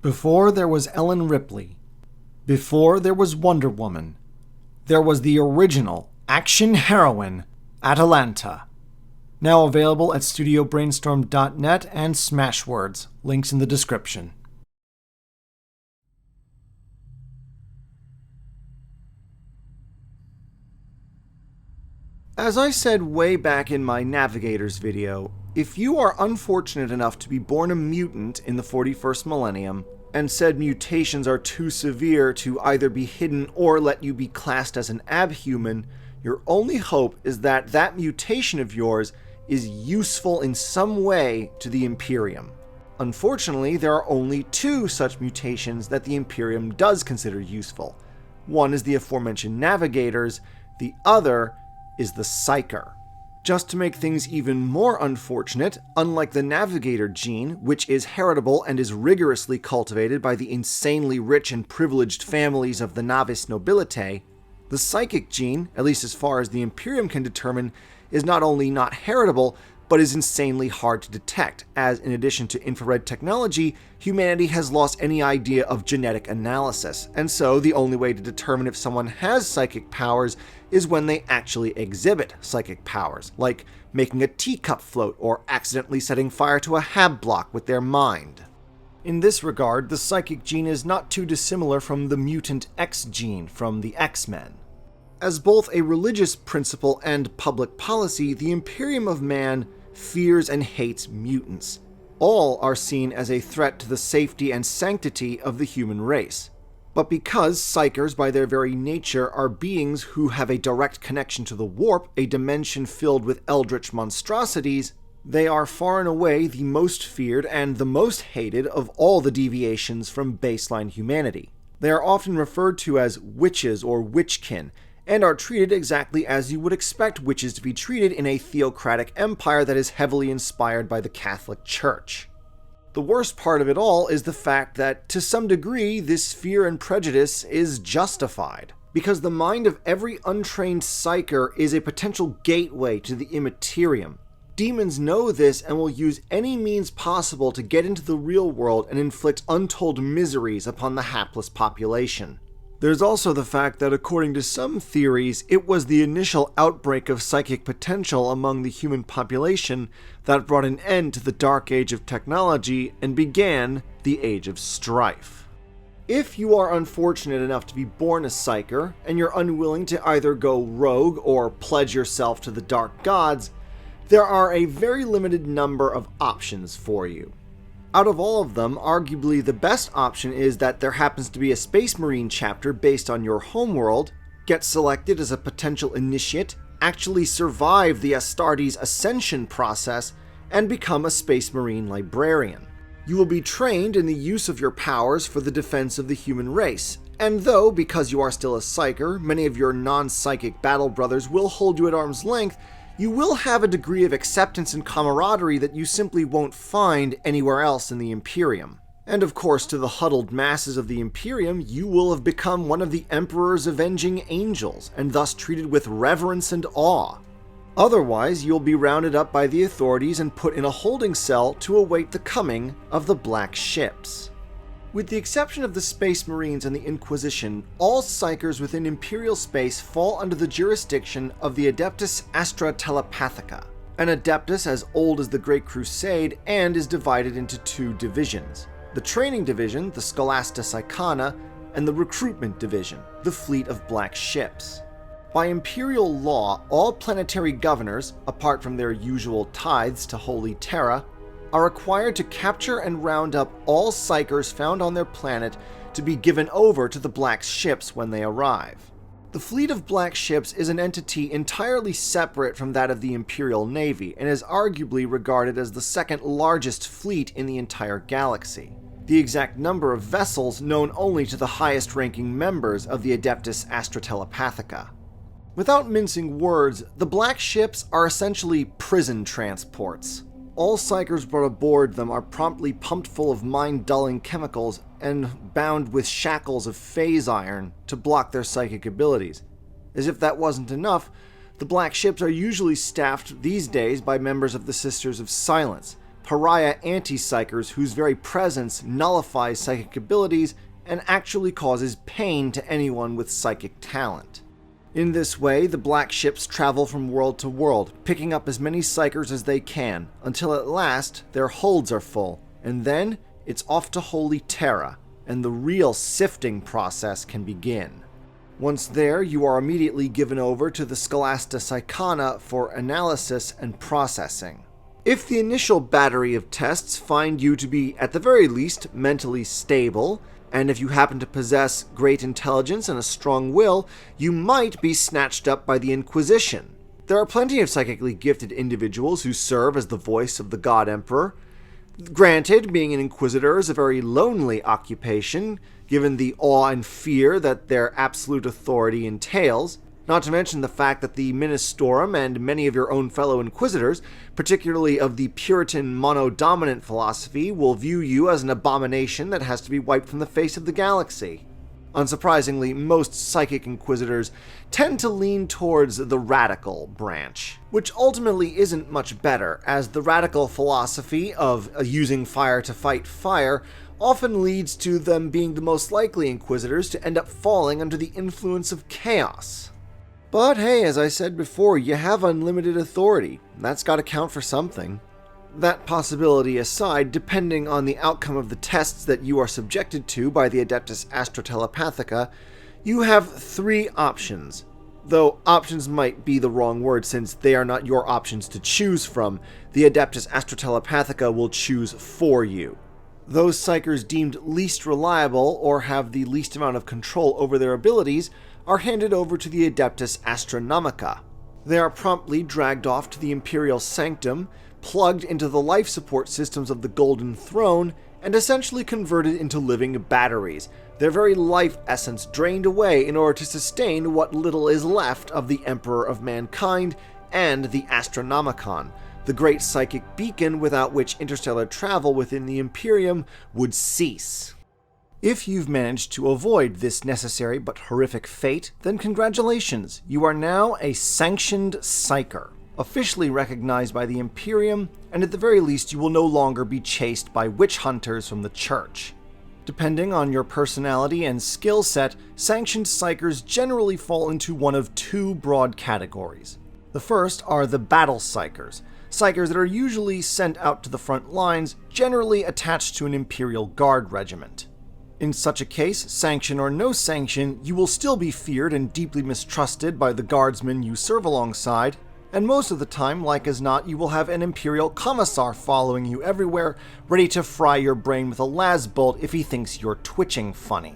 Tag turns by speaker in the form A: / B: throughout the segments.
A: Before there was Ellen Ripley. Before there was Wonder Woman. There was the original action heroine, Atalanta. Now available at studiobrainstorm.net and Smashwords. Links in the description. As I said way back in my Navigators video, if you are unfortunate enough to be born a mutant in the 41st millennium, and said mutations are too severe to either be hidden or let you be classed as an abhuman, your only hope is that that mutation of yours is useful in some way to the Imperium. Unfortunately, there are only two such mutations that the Imperium does consider useful. One is the aforementioned Navigators, the other is the psyker. Just to make things even more unfortunate, unlike the Navigator gene, which is heritable and is rigorously cultivated by the insanely rich and privileged families of the Navis Nobilitae, the psychic gene, at least as far as the Imperium can determine, is not only not heritable, but is insanely hard to detect, as in addition to infrared technology, humanity has lost any idea of genetic analysis, and so the only way to determine if someone has psychic powers is when they actually exhibit psychic powers, like making a teacup float or accidentally setting fire to a hab block with their mind. In this regard, the psychic gene is not too dissimilar from the mutant X gene from the X-Men. As both a religious principle and public policy, the Imperium of Man fears and hates mutants. All are seen as a threat to the safety and sanctity of the human race. But because psykers by their very nature are beings who have a direct connection to the warp, a dimension filled with eldritch monstrosities, they are far and away the most feared and the most hated of all the deviations from baseline humanity. They are often referred to as witches or witchkin, and are treated exactly as you would expect witches to be treated in a theocratic empire that is heavily inspired by the Catholic Church. The worst part of it all is the fact that, to some degree, this fear and prejudice is justified, because the mind of every untrained psyker is a potential gateway to the immaterium. Demons know this and will use any means possible to get into the real world and inflict untold miseries upon the hapless population. There's also the fact that, according to some theories, it was the initial outbreak of psychic potential among the human population that brought an end to the dark age of technology and began the age of strife. If you are unfortunate enough to be born a psyker, and you're unwilling to either go rogue or pledge yourself to the dark gods, there are a very limited number of options for you. Out of all of them, arguably the best option is that there happens to be a Space Marine chapter based on your homeworld, get selected as a potential initiate, actually survive the Astartes ascension process, and become a Space Marine librarian. You will be trained in the use of your powers for the defense of the human race, and though, because you are still a psyker, many of your non-psychic battle brothers will hold you at arm's length, you will have a degree of acceptance and camaraderie that you simply won't find anywhere else in the Imperium. And of course, to the huddled masses of the Imperium, you will have become one of the Emperor's avenging angels, and thus treated with reverence and awe. Otherwise, you'll be rounded up by the authorities and put in a holding cell to await the coming of the Black Ships. With the exception of the Space Marines and the Inquisition, all psykers within Imperial space fall under the jurisdiction of the Adeptus Astra Telepathica, an Adeptus as old as the Great Crusade and is divided into two divisions: the Training Division, the Scholasta Psychana, and the Recruitment Division, the Fleet of Black Ships. By Imperial law, all planetary governors, apart from their usual tithes to Holy Terra, are required to capture and round up all psykers found on their planet to be given over to the Black Ships when they arrive. The Fleet of Black Ships is an entity entirely separate from that of the Imperial Navy and is arguably regarded as the second largest fleet in the entire galaxy. The exact number of vessels known only to the highest-ranking members of the Adeptus Astra Telepathica. Without mincing words, the Black Ships are essentially prison transports. All psykers brought aboard them are promptly pumped full of mind-dulling chemicals and bound with shackles of phase iron to block their psychic abilities. As if that wasn't enough, the Black Ships are usually staffed these days by members of the Sisters of Silence, pariah anti-psykers whose very presence nullifies psychic abilities and actually causes pain to anyone with psychic talent. In this way, the black ships travel from world to world, picking up as many psykers as they can, until at last their holds are full, and then it's off to Holy Terra, and the real sifting process can begin. Once there, you are immediately given over to the Scholasta Psychana for analysis and processing. If the initial battery of tests find you to be, at the very least, mentally stable, and if you happen to possess great intelligence and a strong will, you might be snatched up by the Inquisition. There are plenty of psychically gifted individuals who serve as the voice of the God Emperor. Granted, being an Inquisitor is a very lonely occupation, given the awe and fear that their absolute authority entails, not to mention the fact that the Ministorum and many of your own fellow Inquisitors, particularly of the Puritan mono-dominant philosophy, will view you as an abomination that has to be wiped from the face of the galaxy. Unsurprisingly, most psychic Inquisitors tend to lean towards the radical branch, which ultimately isn't much better, as the radical philosophy of using fire to fight fire often leads to them being the most likely Inquisitors to end up falling under the influence of chaos. But hey, as I said before, you have unlimited authority. That's got to count for something. That possibility aside, depending on the outcome of the tests that you are subjected to by the Adeptus Astra Telepathica, you have 3 options. Though options might be the wrong word since they are not your options to choose from. The Adeptus Astra Telepathica will choose for you. Those psykers deemed least reliable or have the least amount of control over their abilities are handed over to the Adeptus Astronomica. They are promptly dragged off to the Imperial Sanctum, plugged into the life support systems of the Golden Throne, and essentially converted into living batteries, their very life essence drained away in order to sustain what little is left of the Emperor of Mankind and the Astronomicon, the great psychic beacon without which interstellar travel within the Imperium would cease. If you've managed to avoid this necessary but horrific fate, then congratulations, you are now a sanctioned psyker, officially recognized by the Imperium, and at the very least you will no longer be chased by witch hunters from the Church. Depending on your personality and skill set, sanctioned psykers generally fall into one of 2 broad categories. The first are the battle psykers that are usually sent out to the front lines, generally attached to an Imperial Guard regiment. In such a case, sanction or no sanction, you will still be feared and deeply mistrusted by the guardsmen you serve alongside, and most of the time, like as not, you will have an Imperial Commissar following you everywhere, ready to fry your brain with a lasbolt if he thinks you're twitching funny.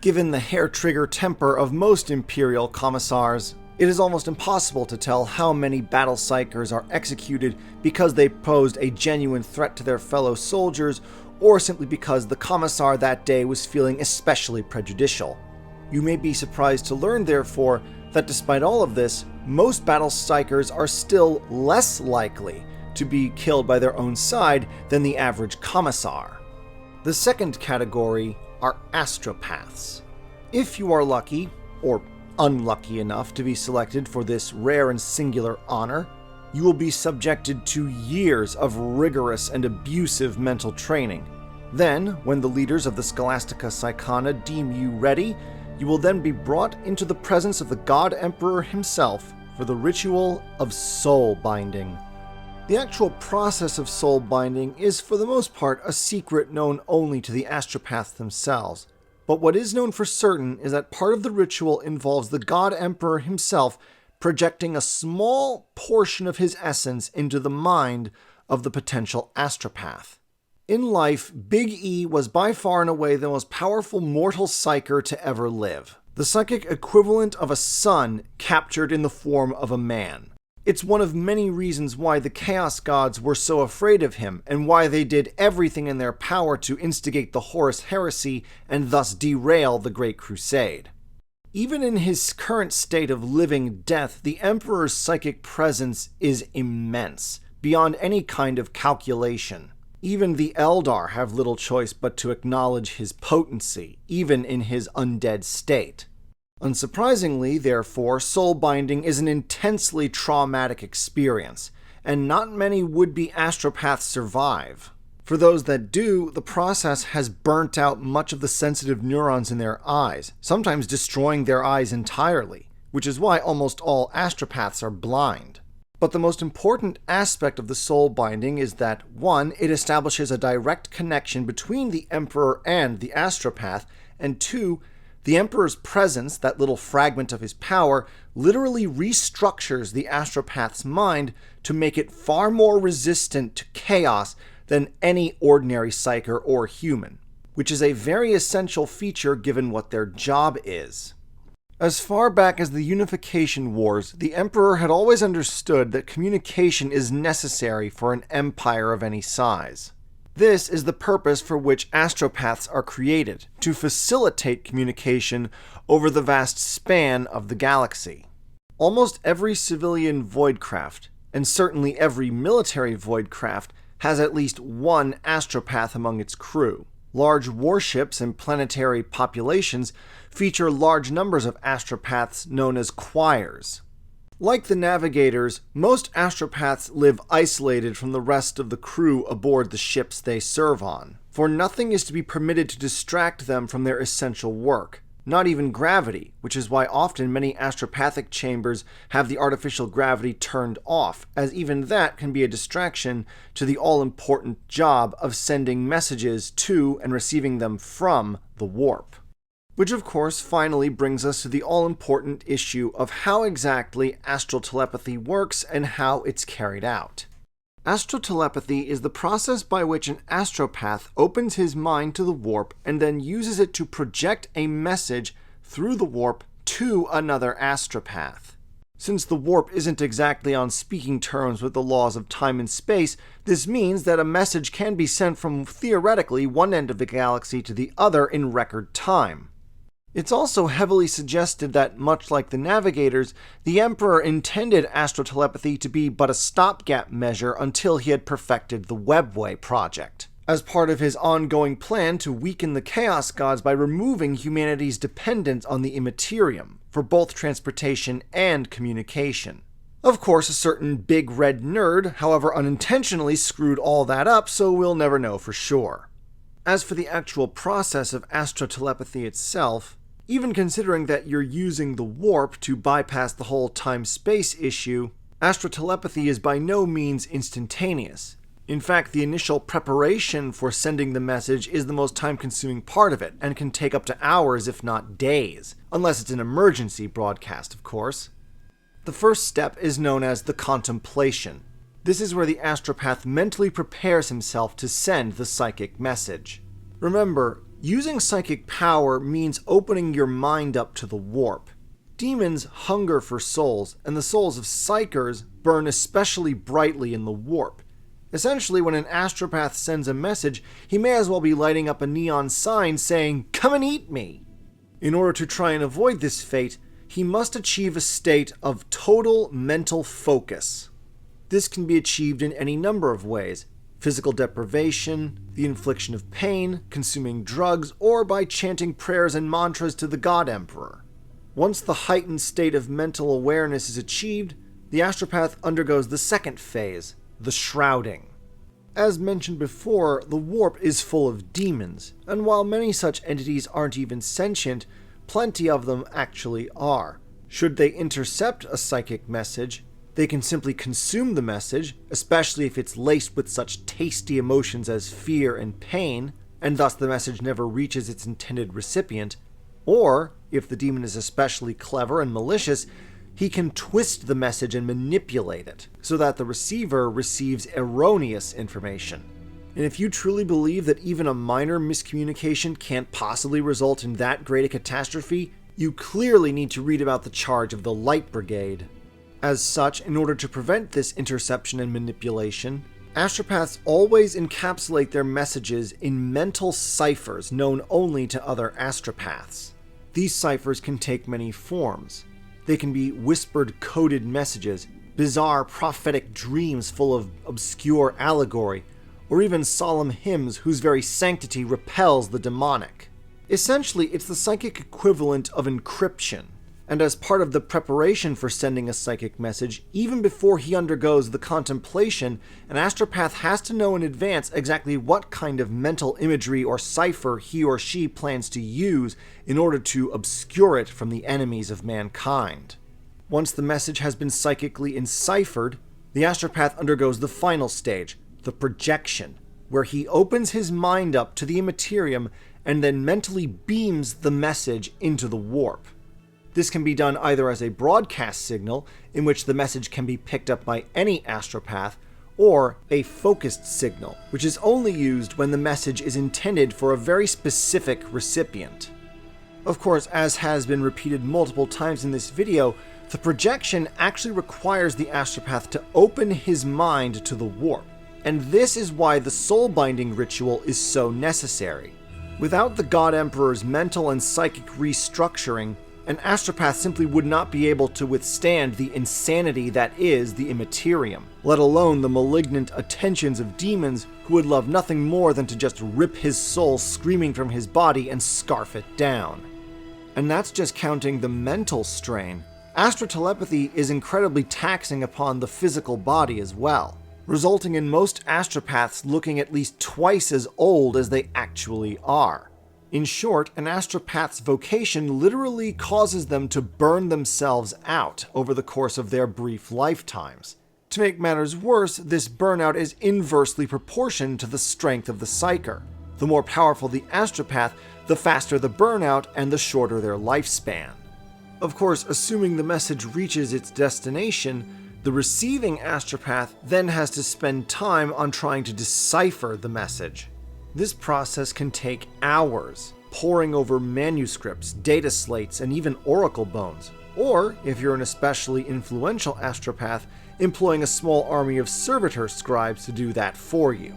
A: Given the hair-trigger temper of most Imperial Commissars, it is almost impossible to tell how many battle psykers are executed because they posed a genuine threat to their fellow soldiers, or simply because the Commissar that day was feeling especially prejudicial. You may be surprised to learn, therefore, that despite all of this, most battle psykers are still less likely to be killed by their own side than the average Commissar. The second category are Astropaths. If you are lucky, or unlucky enough to be selected for this rare and singular honor, you will be subjected to years of rigorous and abusive mental training. Then, when the leaders of the Scholastica Psychana deem you ready, you will then be brought into the presence of the God Emperor himself for the ritual of soul binding. The actual process of soul binding is for the most part a secret known only to the Astropaths themselves, but what is known for certain is that part of the ritual involves the God Emperor himself projecting a small portion of his essence into the mind of the potential Astropath. In life, Big E was by far and away the most powerful mortal psyker to ever live. The psychic equivalent of a sun captured in the form of a man. It's one of many reasons why the Chaos Gods were so afraid of him, and why they did everything in their power to instigate the Horus Heresy and thus derail the Great Crusade. Even in his current state of living death, the Emperor's psychic presence is immense, beyond any kind of calculation. Even the Eldar have little choice but to acknowledge his potency, even in his undead state. Unsurprisingly, therefore, soul binding is an intensely traumatic experience, and not many would-be astropaths survive. For those that do, the process has burnt out much of the sensitive neurons in their eyes, sometimes destroying their eyes entirely, which is why almost all astropaths are blind. But the most important aspect of the soul binding is that 1. It establishes a direct connection between the Emperor and the astropath, and 2. The Emperor's presence, that little fragment of his power, literally restructures the astropath's mind to make it far more resistant to chaos than any ordinary psyker or human, which is a very essential feature given what their job is. As far back as the Unification Wars, the Emperor had always understood that communication is necessary for an empire of any size. This is the purpose for which astropaths are created, to facilitate communication over the vast span of the galaxy. Almost every civilian voidcraft, and certainly every military voidcraft, has at least one astropath among its crew. Large warships and planetary populations feature large numbers of astropaths known as choirs. Like the navigators, most astropaths live isolated from the rest of the crew aboard the ships they serve on, for nothing is to be permitted to distract them from their essential work. Not even gravity, which is why often many astropathic chambers have the artificial gravity turned off, as even that can be a distraction to the all-important job of sending messages to and receiving them from the warp. Which of course finally brings us to the all-important issue of how exactly astral telepathy works and how it's carried out. Astrotelepathy is the process by which an astropath opens his mind to the warp and then uses it to project a message through the warp to another astropath. Since the warp isn't exactly on speaking terms with the laws of time and space, this means that a message can be sent from theoretically one end of the galaxy to the other in record time. It's also heavily suggested that, much like the navigators, the Emperor intended astrotelepathy to be but a stopgap measure until he had perfected the Webway project, as part of his ongoing plan to weaken the Chaos Gods by removing humanity's dependence on the Imperium, for both transportation and communication. Of course, a certain big red nerd, however unintentionally, screwed all that up, so we'll never know for sure. As for the actual process of astrotelepathy itself, even considering that you're using the warp to bypass the whole time-space issue, astrotelepathy is by no means instantaneous. In fact, the initial preparation for sending the message is the most time-consuming part of it, and can take up to hours if not days, unless it's an emergency broadcast, of course. The first step is known as the contemplation. This is where the astropath mentally prepares himself to send the psychic message. Remember, using psychic power means opening your mind up to the warp. Demons hunger for souls, and the souls of psykers burn especially brightly in the warp. Essentially, when an astropath sends a message, he may as well be lighting up a neon sign saying, "Come and eat me!" In order to try and avoid this fate, he must achieve a state of total mental focus. This can be achieved in any number of ways: physical deprivation, the infliction of pain, consuming drugs, or by chanting prayers and mantras to the God Emperor. Once the heightened state of mental awareness is achieved, the astropath undergoes the second phase, the shrouding. As mentioned before, the warp is full of demons, and while many such entities aren't even sentient, plenty of them actually are. Should they intercept a psychic message, they can simply consume the message, especially if it's laced with such tasty emotions as fear and pain, and thus the message never reaches its intended recipient. Or, if the demon is especially clever and malicious, he can twist the message and manipulate it, so that the receiver receives erroneous information. And if you truly believe that even a minor miscommunication can't possibly result in that great a catastrophe, you clearly need to read about the charge of the Light Brigade. As such, in order to prevent this interception and manipulation, astropaths always encapsulate their messages in mental ciphers known only to other astropaths. These ciphers can take many forms. They can be whispered coded messages, bizarre prophetic dreams full of obscure allegory, or even solemn hymns whose very sanctity repels the demonic. Essentially, it's the psychic equivalent of encryption, And as part of the preparation for sending a psychic message, even before he undergoes the contemplation, an astropath has to know in advance exactly what kind of mental imagery or cipher he or she plans to use in order to obscure it from the enemies of mankind. Once the message has been psychically enciphered, the astropath undergoes the final stage, the projection, where he opens his mind up to the Imperium and then mentally beams the message into the warp. This can be done either as a broadcast signal, in which the message can be picked up by any astropath, or a focused signal, which is only used when the message is intended for a very specific recipient. Of course, as has been repeated multiple times in this video, the projection actually requires the astropath to open his mind to the warp, and this is why the soul-binding ritual is so necessary. Without the God Emperor's mental and psychic restructuring, an astropath simply would not be able to withstand the insanity that is the Imperium, let alone the malignant attentions of demons who would love nothing more than to just rip his soul screaming from his body and scarf it down. And that's just counting the mental strain. Astrotelepathy is incredibly taxing upon the physical body as well, resulting in most astropaths looking at least twice as old as they actually are. In short, an astropath's vocation literally causes them to burn themselves out over the course of their brief lifetimes. To make matters worse, this burnout is inversely proportioned to the strength of the psyker. The more powerful the astropath, the faster the burnout and the shorter their lifespan. Of course, assuming the message reaches its destination, the receiving astropath then has to spend time on trying to decipher the message. This process can take hours, poring over manuscripts, data slates, and even oracle bones. Or, if you're an especially influential astropath, employing a small army of servitor scribes to do that for you.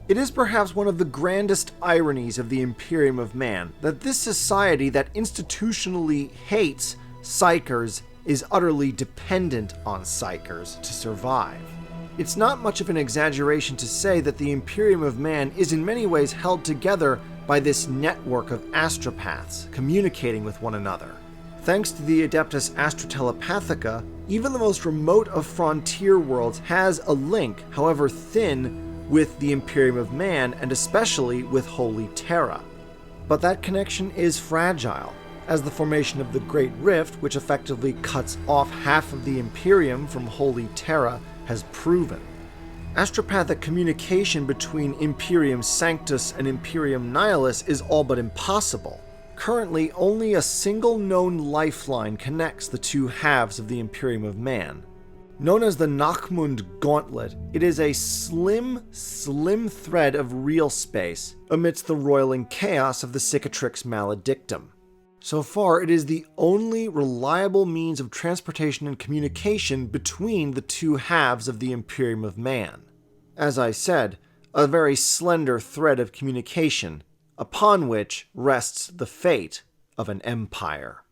A: It is perhaps one of the grandest ironies of the Imperium of Man that this society that institutionally hates psykers is utterly dependent on psykers to survive. It's not much of an exaggeration to say that the Imperium of Man is in many ways held together by this network of astropaths communicating with one another. Thanks to the Adeptus Telepathica, even the most remote of frontier worlds has a link, however thin, with the Imperium of Man and especially with Holy Terra. But that connection is fragile, as the formation of the Great Rift, which effectively cuts off half of the Imperium from Holy Terra, has proven. Astropathic communication between Imperium Sanctus and Imperium Nihilus is all but impossible. Currently, only a single known lifeline connects the two halves of the Imperium of Man. Known as the Nachmund Gauntlet, it is a slim thread of real space amidst the roiling chaos of the Cicatrix Maledictum. So far, it is the only reliable means of transportation and communication between the two halves of the Imperium of Man. As I said, a very slender thread of communication, upon which rests the fate of an empire.